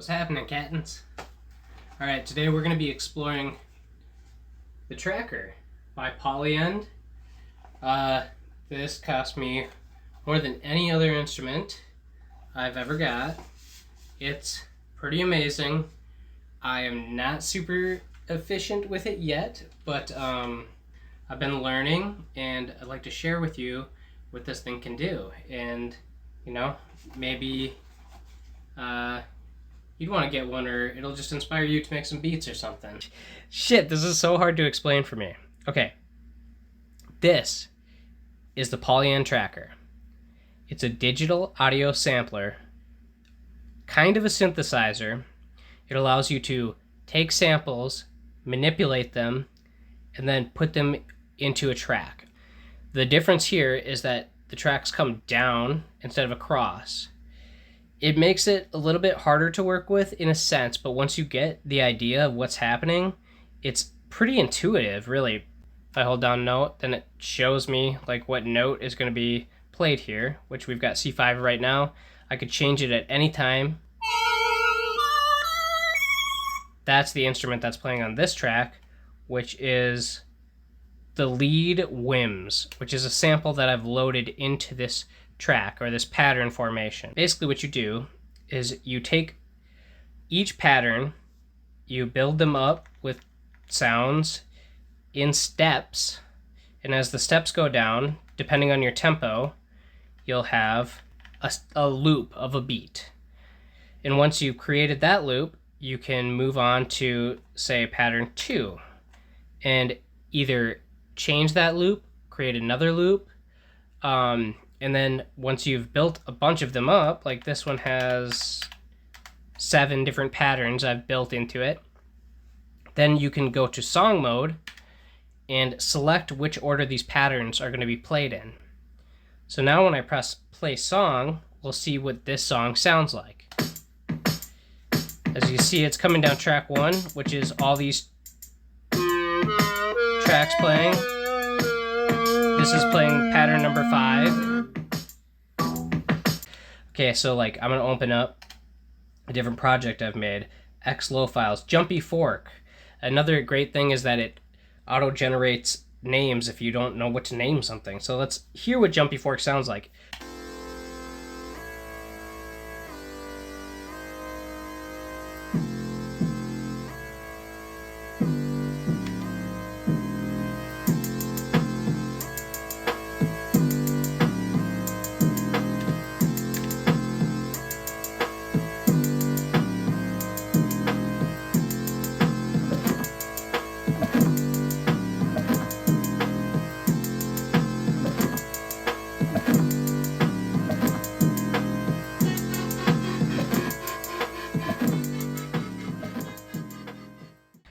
What's happening, Cattins? Alright, today we're going to be exploring the Tracker by Polyend. This cost me more than any other instrument I've ever got. It's pretty amazing. I am not super efficient with it yet, but I've been learning, and I'd like to share with you what this thing can do. And, you know, maybe you'd want to get one, or it'll just inspire you to make some beats or something. Shit, this is so hard to explain for me. Okay, this is the polyend Tracker. It's a digital audio sampler, kind of a synthesizer. It allows you to take samples, manipulate them, and then put them into a track. The difference here is that the tracks come down instead of across. It makes it a little bit harder to work with in a sense, but once you get the idea of what's happening, it's pretty intuitive, really. If I hold down note, then it shows me like what note is going to be played here, which we've got C5 right now. I could change it at any time. That's the instrument that's playing on this track, which is the lead whims, which is a sample that I've loaded into this track, or this pattern formation. Basically what you do is you take each pattern, you build them up with sounds in steps, and as the steps go down, depending on your tempo, you'll have a loop of a beat. And once you've created that loop, you can move on to, say, pattern 2, and either change that loop, create another loop, and then once you've built a bunch of them up, like this one has 7 different patterns I've built into it, then you can go to song mode and select which order these patterns are going to be played in. So now when I press play song, we'll see what this song sounds like. As you see, it's coming down track 1, which is all these tracks playing. This is playing pattern number 5. Okay, so like I'm gonna open up a different project I've made, XLO files, Jumpy Fork. Another great thing is that it auto-generates names if you don't know what to name something. So let's hear what Jumpy Fork sounds like.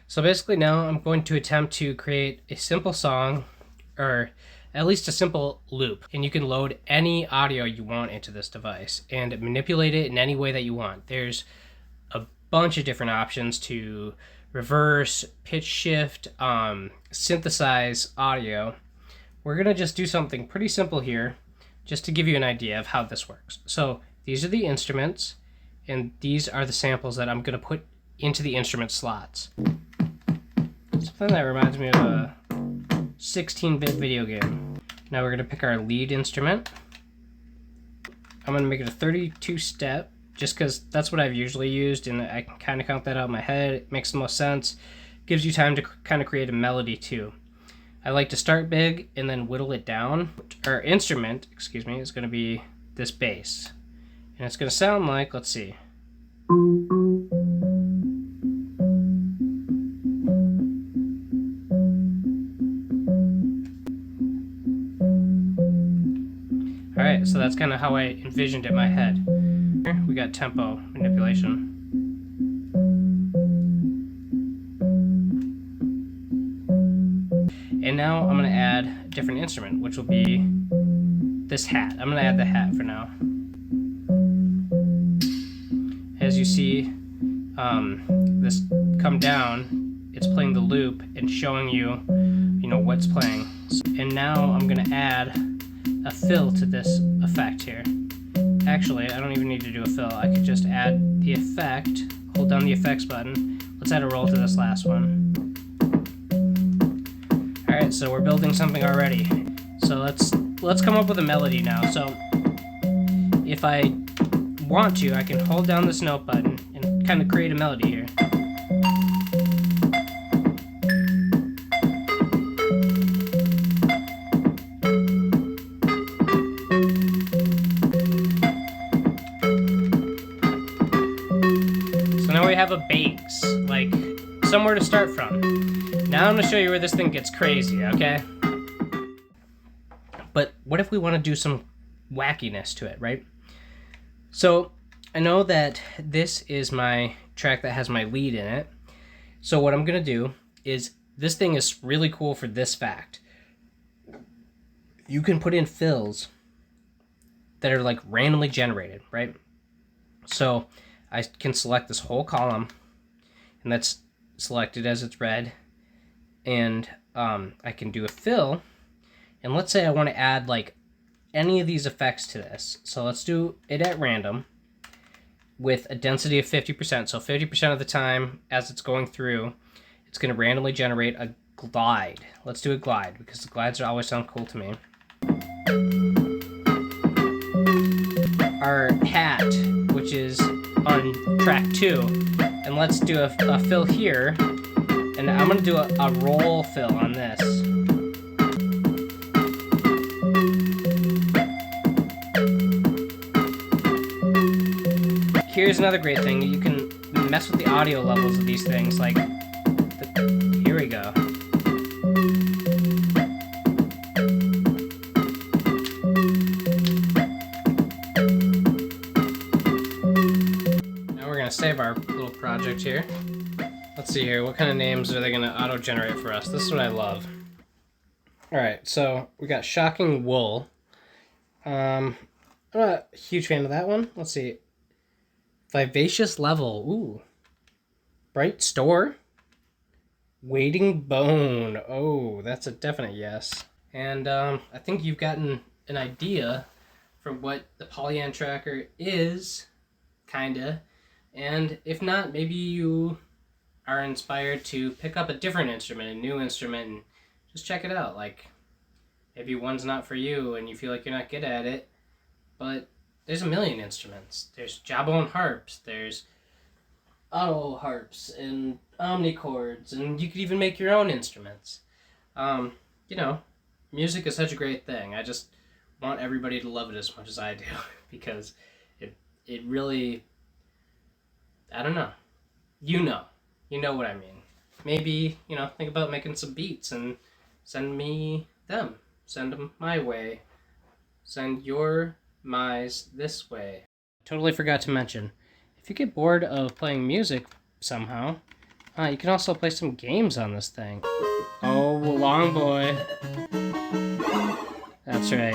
So basically now I'm going to attempt to create a simple song, or at least a simple loop. And you can load any audio you want into this device and manipulate it in any way that you want. There's a bunch of different options to reverse, pitch shift, synthesize audio. We're gonna just do something pretty simple here, just to give you an idea of how this works. So these are the instruments, and these are the samples that I'm gonna put into the instrument slots. Something that reminds me of a 16-bit video game. Now we're going to pick our lead instrument. I'm going to make it a 32-step, just because that's what I've usually used, and I can kind of count that out in my head. It makes the most sense. Gives you time to kind of create a melody too. I like to start big and then whittle it down. Our instrument, excuse me, is going to be this bass. And it's going to sound like, let's see. Alright, so that's kind of how I envisioned it in my head. Here we got tempo manipulation. And now I'm going to add a different instrument, which will be this hat. I'm going to add the hat for now. As you see, this come down, it's playing the loop and showing you, what's playing. And now I'm going to add a fill to this effect here. Actually, I don't even need to do a fill. I could just add the effect hold down the effects button. Let's add a roll to this last one. Alright, so we're building something already. So let's come up with a melody now. So if I want to, I can hold down this note button and kind of create a melody here. So now we have a base, like somewhere to start from. Now I'm going to show you where this thing gets crazy, okay? But what if we want to do some wackiness to it, right? So I know that this is my track that has my lead in it. So what I'm going to do is, this thing is really cool for this fact. You can put in fills that are like randomly generated, right? So I can select this whole column, and that's selected as it's red. And I can do a fill, and let's say I want to add like any of these effects to this. So let's do it at random with a density of 50%. So 50% of the time as it's going through, it's going to randomly generate a glide. Let's do a glide, because the glides always sound cool to me. Our hat, which is on track 2, and let's do a fill here. And I'm going to do a roll fill on this. Here's another great thing. You can mess with the audio levels of these things. Like, here we go. Now we're going to save our little project here. Let's see here, what kind of names are they going to auto-generate for us? This is what I love. Alright, so we got Shocking Wool. I'm not a huge fan of that one. Let's see. Vivacious Level. Ooh. Bright Store. Waiting Bone. Oh, that's a definite yes. And I think you've gotten an idea for what the polyend tracker is, kinda. And if not, maybe you are inspired to pick up a different instrument, a new instrument, and just check it out. Like, maybe one's not for you and you feel like you're not good at it, but there's a million instruments. There's jawbone harps, there's auto harps and omnichords, and you could even make your own instruments. You know, music is such a great thing. I just want everybody to love it as much as I do, because it really, I don't know. You know what I mean. Maybe, think about making some beats and send me them. Send them my way. Send your my's this way. Totally forgot to mention, if you get bored of playing music somehow, you can also play some games on this thing. Oh, long boy. That's right.